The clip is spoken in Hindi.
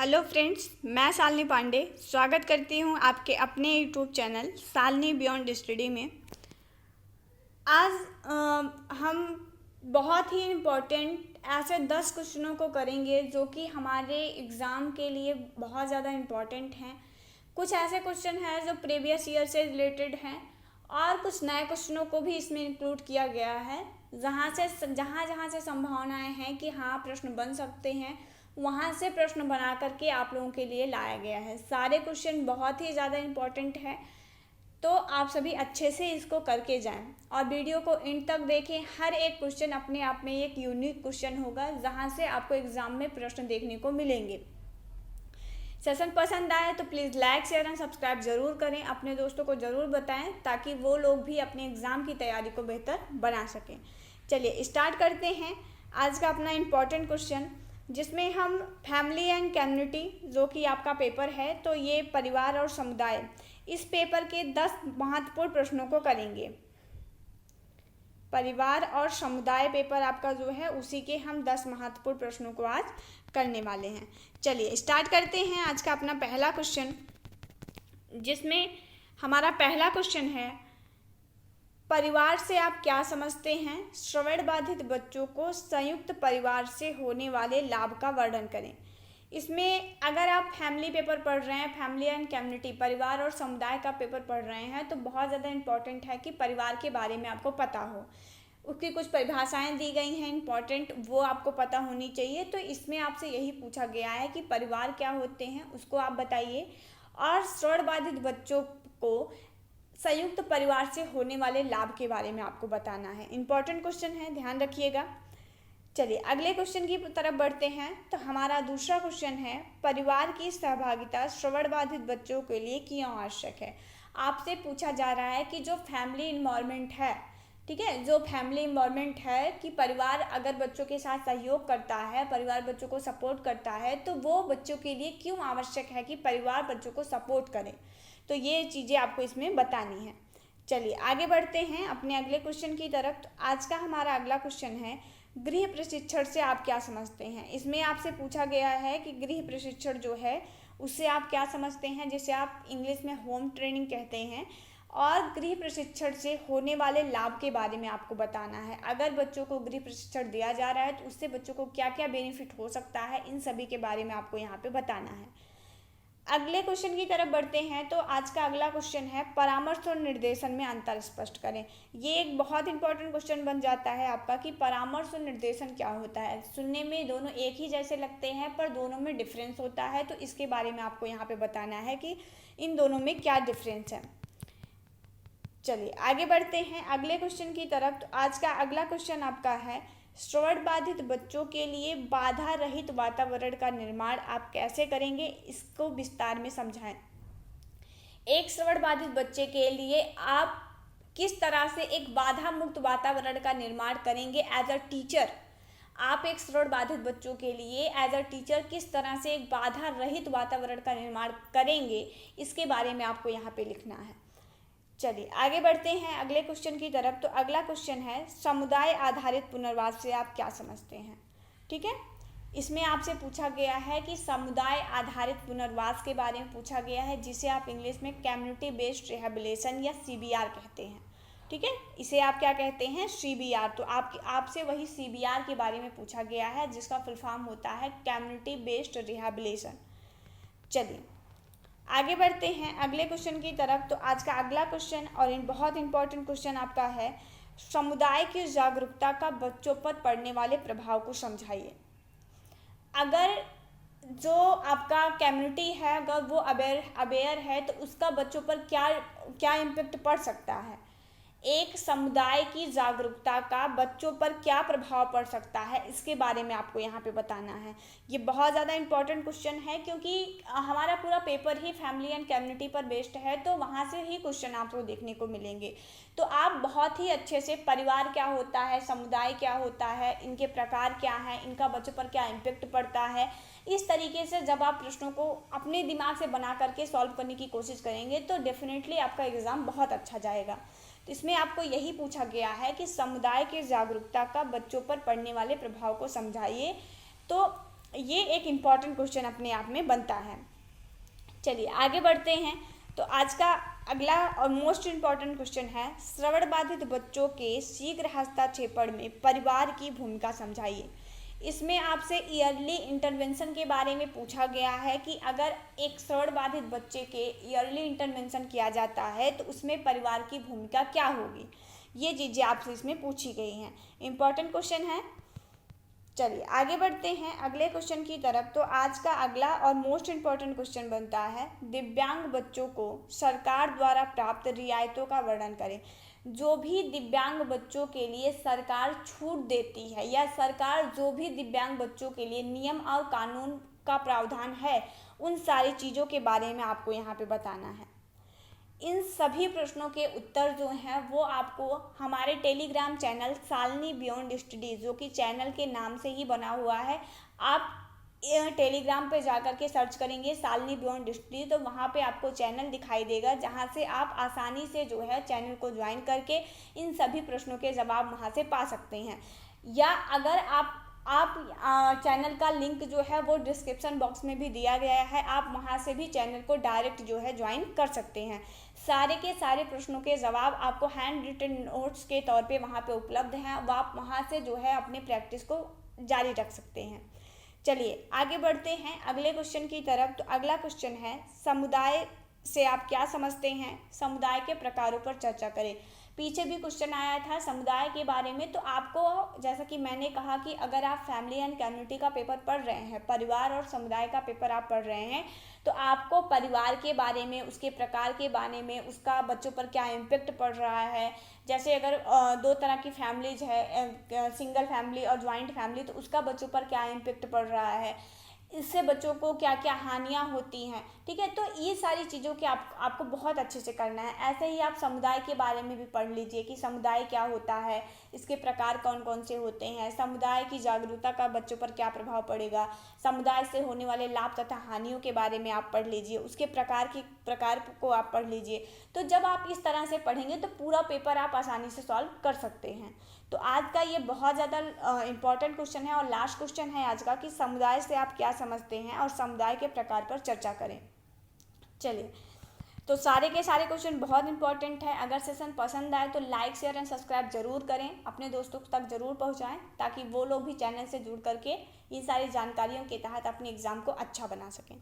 हेलो फ्रेंड्स, मैं शालिनी पांडे स्वागत करती हूं आपके अपने YouTube channel Shalini beyond study में। आज हम बहुत ही इम्पोर्टेंट ऐसे 10 क्वेश्चनों को करेंगे जो कि हमारे एग्ज़ाम के लिए बहुत ज़्यादा इम्पोर्टेंट हैं। कुछ ऐसे क्वेश्चन हैं जो प्रीवियस ईयर से रिलेटेड हैं और कुछ नए क्वेश्चनों को भी इसमें इंक्लूड किया गया है। जहाँ जहाँ से संभावनाएं हैं कि हाँ प्रश्न बन सकते हैं, वहाँ से प्रश्न बना करके आप लोगों के लिए लाया गया है। सारे क्वेश्चन बहुत ही ज़्यादा इम्पोर्टेंट है, तो आप सभी अच्छे से इसको करके जाएं और वीडियो को एंड तक देखें। हर एक क्वेश्चन अपने आप में एक यूनिक क्वेश्चन होगा जहाँ से आपको एग्ज़ाम में प्रश्न देखने को मिलेंगे। सेशन पसंद आए तो please like share and subscribe ज़रूर करें, अपने दोस्तों को ज़रूर बताएं ताकि वो लोग भी अपने एग्ज़ाम की तैयारी को बेहतर बना सकें। चलिए स्टार्ट करते हैं आज का अपना इम्पॉर्टेंट क्वेश्चन, जिसमें हम फैमिली एंड कम्युनिटी जो कि आपका पेपर है, तो ये परिवार और समुदाय, इस पेपर के 10 महत्वपूर्ण प्रश्नों को करेंगे। परिवार और समुदाय पेपर आपका जो है उसी के हम 10 महत्वपूर्ण प्रश्नों को आज करने वाले हैं। चलिए स्टार्ट करते हैं आज का अपना पहला क्वेश्चन, जिसमें हमारा पहला क्वेश्चन है, परिवार से आप क्या समझते हैं? श्रवण बाधित बच्चों को संयुक्त परिवार से होने वाले लाभ का वर्णन करें। इसमें अगर आप फैमिली पेपर पढ़ रहे हैं, फैमिली एंड कम्युनिटी, परिवार और समुदाय का पेपर पढ़ रहे हैं, तो बहुत ज़्यादा इम्पॉर्टेंट है कि परिवार के बारे में आपको पता हो। उसकी कुछ परिभाषाएं दी गई हैं इम्पॉर्टेंट, वो आपको पता होनी चाहिए। तो इसमें आपसे यही पूछा गया है कि परिवार क्या होते हैं, उसको आप बताइए, और श्रवण बाधित बच्चों को संयुक्त परिवार से होने वाले लाभ के बारे में आपको बताना है। इम्पॉर्टेंट क्वेश्चन है, ध्यान रखिएगा। चलिए अगले क्वेश्चन की तरफ बढ़ते हैं। तो हमारा दूसरा क्वेश्चन है, परिवार की सहभागिता श्रवण बाधित बच्चों के लिए क्यों आवश्यक है? आपसे पूछा जा रहा है कि जो फैमिली इन्वायरमेंट है, ठीक है, जो फैमिली इन्वायरमेंट है कि परिवार अगर बच्चों के साथ सहयोग करता है, परिवार बच्चों को सपोर्ट करता है, तो वो बच्चों के लिए क्यों आवश्यक है कि परिवार बच्चों को सपोर्ट करे। तो ये चीज़ें आपको इसमें बतानी है। चलिए आगे बढ़ते हैं अपने अगले क्वेश्चन की तरफ। तो आज का हमारा अगला क्वेश्चन है, गृह प्रशिक्षण से आप क्या समझते हैं? इसमें आपसे पूछा गया है कि गृह प्रशिक्षण जो है उससे आप क्या समझते हैं, जिसे आप इंग्लिश में होम ट्रेनिंग कहते हैं, और गृह प्रशिक्षण से होने वाले लाभ के बारे में आपको बताना है। अगर बच्चों को गृह प्रशिक्षण दिया जा रहा है तो उससे बच्चों को क्या क्या बेनिफिट हो सकता है, इन सभी के बारे में आपको यहाँ पे बताना है। अगले क्वेश्चन की तरफ बढ़ते हैं। तो आज का अगला क्वेश्चन है, परामर्श और निर्देशन में अंतर स्पष्ट करें। ये एक बहुत इंपॉर्टेंट क्वेश्चन बन जाता है आपका कि परामर्श और निर्देशन क्या होता है। सुनने में दोनों एक ही जैसे लगते हैं पर दोनों में डिफरेंस होता है, तो इसके बारे में आपको यहाँ पे बताना है कि इन दोनों में क्या डिफरेंस है। चलिए आगे बढ़ते हैं अगले क्वेश्चन की तरफ। तो आज का अगला क्वेश्चन आपका है, श्रवण बाधित बच्चों के लिए बाधा रहित वातावरण का निर्माण आप कैसे करेंगे, इसको विस्तार में समझाएं। एक श्रवण बाधित बच्चे के लिए आप किस तरह से एक बाधा मुक्त वातावरण का निर्माण करेंगे एज अ टीचर। आप एक श्रवण बाधित बच्चों के लिए एज अ टीचर किस तरह से एक बाधा रहित वातावरण का निर्माण करेंगे, इसके बारे में आपको यहाँ पे लिखना है। चलिए आगे बढ़ते हैं अगले क्वेश्चन की तरफ। तो अगला क्वेश्चन है, समुदाय आधारित पुनर्वास से आप क्या समझते हैं? ठीक है, इसमें आपसे पूछा गया है कि समुदाय आधारित पुनर्वास के बारे में पूछा गया है, जिसे आप इंग्लिश में कम्युनिटी बेस्ड रिहेबिलिटेशन या CBR कहते हैं। ठीक है, इसे आप क्या कहते हैं? CBR। तो आपसे वही CBR के बारे में पूछा गया है, जिसका फुल फॉर्म होता है कम्युनिटी बेस्ड रिहेबिलिटेशन। चलिए आगे बढ़ते हैं अगले क्वेश्चन की तरफ। तो आज का अगला क्वेश्चन और बहुत इंपॉर्टेंट क्वेश्चन आपका है, समुदाय की जागरूकता का बच्चों पर पड़ने वाले प्रभाव को समझाइए। अगर जो आपका कम्युनिटी है अगर वो अवेयर है तो उसका बच्चों पर क्या इम्पेक्ट पड़ सकता है। एक समुदाय की जागरूकता का बच्चों पर क्या प्रभाव पड़ सकता है, इसके बारे में आपको यहाँ पे बताना है। ये बहुत ज़्यादा इंपॉर्टेंट क्वेश्चन है क्योंकि हमारा पूरा paper he family and community पर बेस्ड है, तो वहाँ से ही क्वेश्चन आपको देखने को मिलेंगे। तो आप बहुत ही अच्छे से परिवार क्या होता है, समुदाय क्या होता है, इनके प्रकार क्या हैं, इनका बच्चों पर क्या इम्पेक्ट पड़ता है, इस तरीके से जब आप प्रश्नों को अपने दिमाग से बना करके सॉल्व करने की कोशिश करेंगे तो डेफिनेटली आपका एग्ज़ाम बहुत अच्छा जाएगा। तो इसमें आपको यही पूछा गया है कि समुदाय की जागरूकता का बच्चों पर पड़ने वाले प्रभाव को समझाइए। तो ये एक इम्पॉर्टेंट क्वेश्चन अपने आप में बनता है। चलिए आगे बढ़ते हैं। तो आज का अगला और मोस्ट इम्पॉर्टेंट क्वेश्चन है, श्रवण बाधित बच्चों के शीघ्र हस्तक्षेपण में परिवार की भूमिका समझाइए। इसमें आपसे ईयरली इंटरवेंशन के बारे में पूछा गया है कि अगर एक श्रवण बाधित बच्चे के ईयरली इंटरवेंशन किया जाता है तो उसमें परिवार की भूमिका क्या होगी, ये चीज़ें आपसे इसमें पूछी गई हैं। इम्पॉर्टेंट क्वेश्चन है। चलिए आगे बढ़ते हैं अगले क्वेश्चन की तरफ। तो आज का अगला और मोस्ट इम्पॉर्टेंट क्वेश्चन बनता है, दिव्यांग बच्चों को सरकार द्वारा प्राप्त रियायतों का वर्णन करें। जो भी दिव्यांग बच्चों के लिए सरकार छूट देती है या सरकार जो भी दिव्यांग बच्चों के लिए नियम और कानून का प्रावधान है, उन सारी चीज़ों के बारे में आपको यहाँ पे बताना है। इन सभी प्रश्नों के उत्तर जो हैं वो आपको हमारे Telegram channel Shalini beyond studies, जो कि चैनल के नाम से ही बना हुआ है, आप टेलीग्राम पे जाकर के सर्च करेंगे शालिनी बियॉन्ड स्टडीज, तो वहाँ पे आपको चैनल दिखाई देगा, जहाँ से आप आसानी से जो है चैनल को ज्वाइन करके इन सभी प्रश्नों के जवाब वहाँ से पा सकते हैं। या अगर आप चैनल का लिंक जो है वो डिस्क्रिप्शन बॉक्स में भी दिया गया है, आप वहाँ से भी चैनल को डायरेक्ट जो है ज्वाइन कर सकते हैं। सारे के सारे प्रश्नों के जवाब आपको हैंड रिटन नोट्स के तौर पे वहाँ पे उपलब्ध हैं, वो आप वहाँ से जो है अपने प्रैक्टिस को जारी रख सकते हैं। चलिए आगे बढ़ते हैं अगले क्वेश्चन की तरफ। तो अगला क्वेश्चन है, समुदाय से आप क्या समझते हैं, समुदाय के प्रकारों पर चर्चा करें। पीछे भी क्वेश्चन आया था समुदाय के बारे में, तो आपको जैसा कि मैंने कहा कि अगर आप फैमिली एंड कम्युनिटी का पेपर पढ़ रहे हैं, परिवार और समुदाय का पेपर आप पढ़ रहे हैं, तो आपको परिवार के बारे में, उसके प्रकार के बारे में, उसका बच्चों पर क्या इम्पेक्ट पड़ रहा है, जैसे अगर दो तरह की फैमिलीज है, सिंगल फैमिली और ज्वाइंट फैमिली, तो उसका बच्चों पर क्या इम्पेक्ट पड़ रहा है, इससे बच्चों को क्या क्या हानियाँ होती हैं, ठीक है। तो ये सारी चीज़ों के आपको बहुत अच्छे से करना है। ऐसे ही आप समुदाय के बारे में भी पढ़ लीजिए कि समुदाय क्या होता है, इसके प्रकार कौन कौन से होते हैं, समुदाय की जागरूकता का बच्चों पर क्या प्रभाव पड़ेगा, समुदाय से होने वाले लाभ तथा हानियों के बारे में आप पढ़ लीजिए, उसके प्रकार को आप पढ़ लीजिए। तो जब आप इस तरह से पढ़ेंगे तो पूरा पेपर आप आसानी से सॉल्व कर सकते हैं। तो आज का ये बहुत ज़्यादा इम्पॉर्टेंट क्वेश्चन है और लास्ट क्वेश्चन है आज का कि समुदाय से आप क्या समझते हैं और समुदाय के प्रकार पर चर्चा करें। चलिए, तो सारे के सारे क्वेश्चन बहुत इंपॉर्टेंट है। अगर सेशन पसंद आए तो लाइक शेयर एंड सब्सक्राइब जरूर करें, अपने दोस्तों तक जरूर पहुंचाएं, ताकि वो लोग भी चैनल से जुड़ करके ये सारी जानकारियों के तहत अपने एग्ज़ाम को अच्छा बना सकें।